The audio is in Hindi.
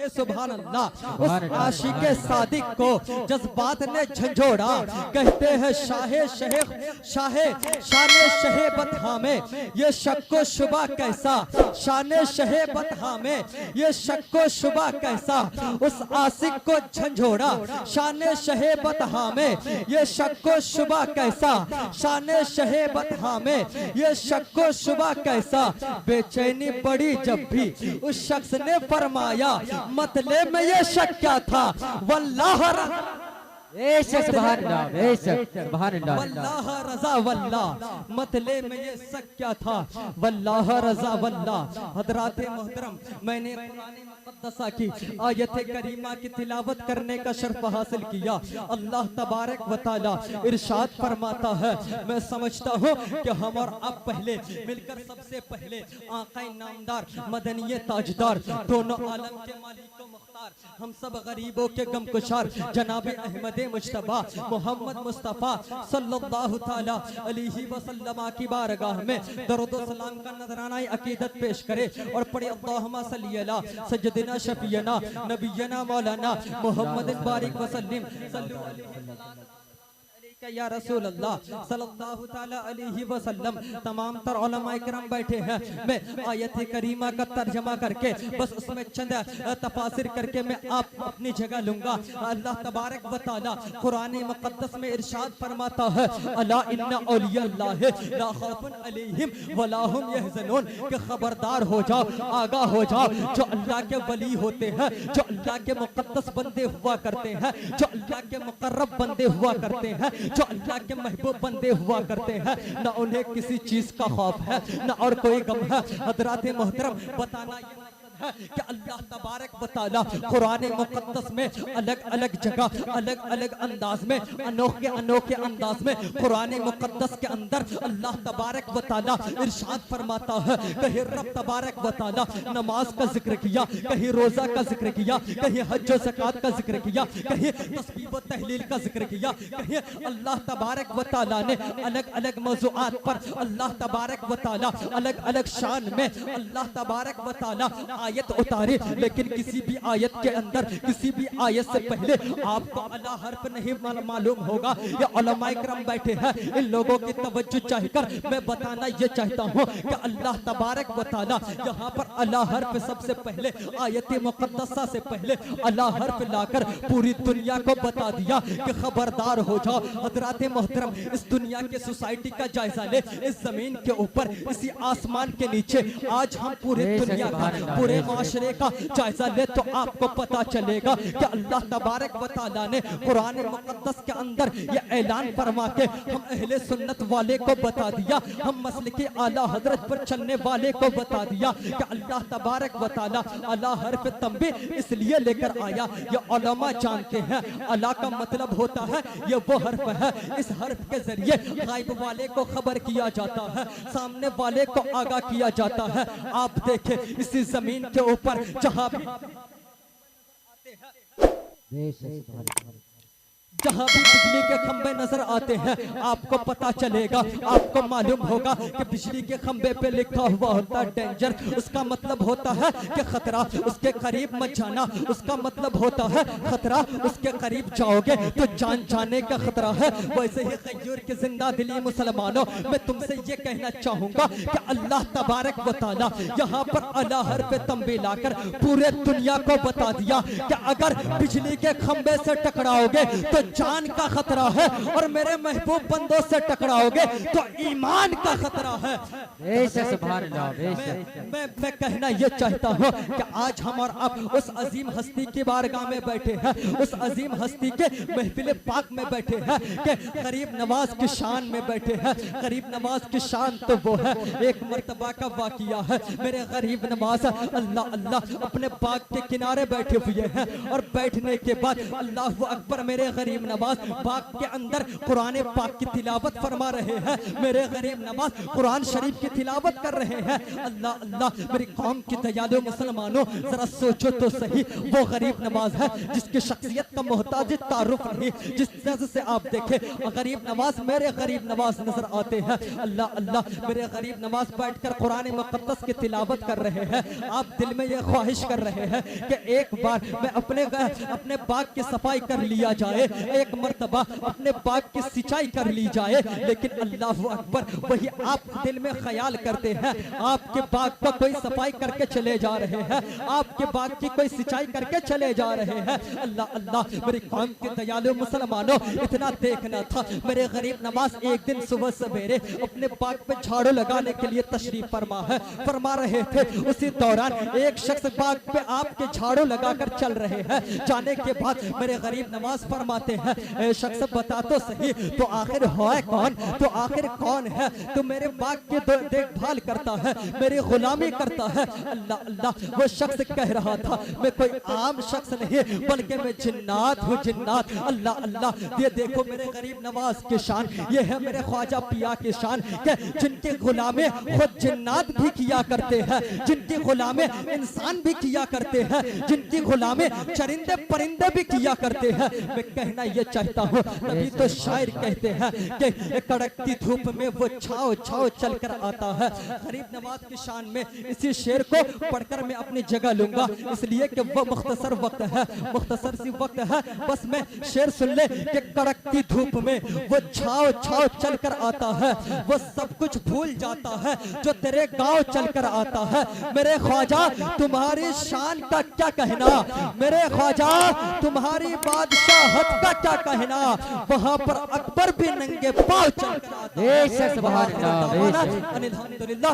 कहे सुभान अल्लाह। उस आशिक सादिक को जज्बात ने झंझोड़ा, कहते हैं शाहे शहे बतहा में ये शक्को शुबा कैसा, शाने शहे बतहा में ये शक्को शुबा कैसा। उस आशिक को झंझोड़ा, शाने शहे बतहा में ये शक्को शुबा कैसा, शाने शहे बतहा में ये शक्को शुबा कैसा। बेचैनी पड़ी जब भी उस शख्स ने फरमाया, मतले में ये शक क्या था, वल्लाह वल्लाह रजा वल्लाह, मतले में ये शक क्या था, वल्लाह रजा वल्लाह। हजराते मोहतरम, मैंने कुरान मुक़द्दसा की आयत करीमा की तिलावत करने का शर्फ हासिल किया। अल्लाह तबारक व तआला इरशाद फरमाता है, मैं समझता हूँ कि हम और आप पहले मिलकर सबसे पहले आक़ाए नामदार मदनीय ताजदार दोनों आलम के मालिक को मुख्तार, हम सब गरीबों के गमकुशार जनाब अहमद मुज्तबा मोहम्मद मुस्तफ़ा सल्लल्लाहु तआला अलैहि वसल्लम की बारगाह में दरूद व सलाम का नजराना अकीदत पेश करे और पढ़े अल्लाहुम्मा सल्ली अला सय्यदिना शफीना नबीना मौलाना मोहम्मद बारिक वसल्लम सल्लल्लाहु अलैहि या रसूल अल्लाह सल्लल्लाहु तआला अलैहि वसल्लम। तमाम तर उलमा इकराम बैठे हैं, मैं आयत करीमा का तर्जमा करके बस उसमें चंद तफासिर करके मैं आप अपनी जगह लूंगा। अल्लाह तबारक व तआला कुरान मुक़द्दस में इरशाद फरमाता है, अला इन्ना औलिया अल्लाह ला खौफुन अलैहिम वला हुम यहज़नून, कि खबरदार हो जाओ, आगाह हो जाओ, जो अल्लाह के वली होते हैं, जो अल्लाह के मुक़द्दस बंदे हुआ करते हैं, जो अल्लाह के मुक़र्रब बंदे हुआ करते हैं, जो अल्लाह के महबूब बंदे हुआ करते हैं, न उन्हें किसी चीज का खौफ है न और कोई गम है। हजरात मोहतरम, बताना ये कि अल्लाह तबारक व तआला कुरान मुक़द्दस में अलग अलग जगह अलग अलग अंदाज में अनोखे अनोखे अंदाज में कुरान मुक़द्दस के अंदर अल्लाह तबारक व तआला इरशाद फरमाता है। कहीं रब तबारक व तआला नमाज का जिक्र किया, कहीं रोजा का जिक्र किया, कहीं हज व ज़कात का जिक्र किया, कहीं तस्बीह व तहलील का जिक्र किया, कहीं अल्लाह तबारक व तआला ने अलग अलग मौज़ूआत पर अल्लाह तबारक व तआला अलग अलग शान में अल्लाह तबारक व तआला आयत उतारे। लेकिन किसी भी आयत के अंदर किसी भी आयत से पहले आपको अला हर्फ नहीं मालूम होगा। ये उलमा इकराम बैठे हैं, इन लोगों की तवज्जो चाहकर मैं बताना ये चाहता हूँ कि अल्लाह तबारक व तआला यहाँ पर अला हर्फ सबसे पहले आयत मुक़द्दसा से पहले अला हर्फ लाकर पूरी दुनिया को बता दिया कि खबरदार हो जाओ। हजरात मोहतरम, इस दुनिया के सोसाइटी का जायजा ले, इस जमीन के ऊपर इसी आसमान के नीचे आज हम पूरी दुनिया का पूरे माशरे का जायजा ले तो आपको पता चलेगा कि अल्लाह तबारक व तआला ने कुरान मुक़द्दस के अंदर ये ऐलान फरमा के हम अहले सुन्नत वाले को बता दिया, हम मसलकी आला हजरत पर चलने वाले को बता दिया कि अल्लाह तबारक व तआला अला हर्फ तंबीह इसलिए लेकर आया। ये उलमा जानते हैं अला का मतलब होता है ये वो हर्फ है, इस हर्फ के जरिए गायब वाले को खबर किया जाता है, सामने वाले को आगाह किया जाता है। आप देखें इसी जमीन के ऊपर जहां भी जहाँ भी बिजली के खंबे नजर आते हैं आपको पता चलेगा, आपको मालूम होगा कि बिजली के खंबे पे लिखा हुआ होता है डेंजर, उसका मतलब होता है कि खतरा, उसके करीब मत जाना, उसका मतलब होता है खतरा, उसके करीब जाओगे तो जान जाने का खतरा है। वैसे ही खैयूर के जिंदा दिली मुसलमानों, मैं तुमसे ये कहना चाहूंगा कि अल्लाह तबारक व तआला यहाँ पर अला हर्फ तंबीह लाकर पूरे दुनिया को बता दिया कि अगर बिजली के खंबे से टकराओगे तो जान का खतरा है और मेरे महबूब बंदों से टकराओगे तो ईमान का खतरा है। मैं कहना यह चाहता हूँ कि आज हम और आप उस अजीम हस्ती की बारगाह में बैठे हैं, उस अजीम हस्ती के महफिल पाक में बैठे हैं कि गरीब नवाज की शान में बैठे हैं। गरीब नवाज की शान तो वो है, एक मर्तबा का वाकिया है, मेरे गरीब नवाज अल्लाह अल्लाह अपने बाग के किनारे बैठे हुए हैं और बैठने के बाद अल्लाह अकबर, मेरे गरीब गरीब नवाज बाग के अंदर कुरान पाक की तिलावत फरमा रहे हैं, मेरे गरीब नवाज कुरान शरीफ की तिलावत कर रहे हैं। अल्लाह अल्लाह, मेरी कौम की दयालु मुसलमानों, जरा सोचो तो सही, वो गरीब नवाज है जिसकी शख्सियत का मोहताज तारुफ नहीं। जिस नजर से आप देखे गरीब नवाज मेरे गरीब नवाज नजर आते हैं। अल्लाह अल्लाह, मेरे गरीब नवाज बैठकर कुरान मुक़द्दस की तिलावत कर रहे हैं। आप दिल में ये ख्वाहिश कर रहे हैं कि एक बार मैं अपने बाग की सफाई कर लिया जाए, एक मर्तबा अपने बाग की सिंचाई कर ली जाए। लेकिन अल्लाह अकबर, वही आप दिल में ख्याल करते हैं, आपके बाग का कोई सफाई करके चले जा रहे हैं, आपके बाग की कोई सिंचाई करके चले जा रहे हैं। अल्लाह अल्लाह, मेरी कौम के दयालु मुसलमानों, इतना देखना था। मेरे गरीब नवाज एक दिन सुबह सवेरे अपने बाग पे झाड़ू लगाने के लिए तशरीफ फरमा रहे थे। उसी दौरान एक शख्स बाग पे आपके झाड़ू लगाकर चल रहे हैं। जाने के बाद मेरे गरीब नवाज फरमाते हैं, ए शख्स बता तो सही, तो आखिर है कौन, तो आखिर कौन है तो मेरे बाग की देखभाल करता है, मेरी गुलामी करता है। अल्लाह अल्लाह, वो शख्स कह रहा था, मैं कोई आम शख्स नहीं बल्कि मैं जिन्नात हूँ, जिन्नात। अल्लाह अल्लाह, ये देखो मेरे गरीब नवाज की शान, ये है मेरे ख्वाजा पिया की शान कि जिनके गुलामे खुद जिन्नात भी किया करते हैं, जिनकी गुलामे इंसान भी किया करते हैं, जिनकी गुलामे चरिंदे परिंदे भी किया करते हैं। मैं कहना ये चाहता हूँ, तभी तो शायर कहते हैं कि कड़कती धूप में वो छाव छाव चलकर आता है। गरीब नवाज की शान में इसी शेर को पढ़कर मैं अपनी जगह लूंगा, इसलिए कि वो मुख्तसर वक्त है, मुख्तसर सी वक्त है। बस मैं शेर सुन ले कि कड़कती धूप में वो छाव छाव चलकर आता है, वो सब कुछ भूल जाता है जो तेरे गांव चलकर आता है। मेरे ख्वाजा तुम्हारी शान का क्या कहना, मेरे ख्वाजा तुम्हारी बादशाहत का क्या कहना, वहां पर अकबर भी नंगे पांव चलकर आता है। अल्हम्दुलिल्लाह।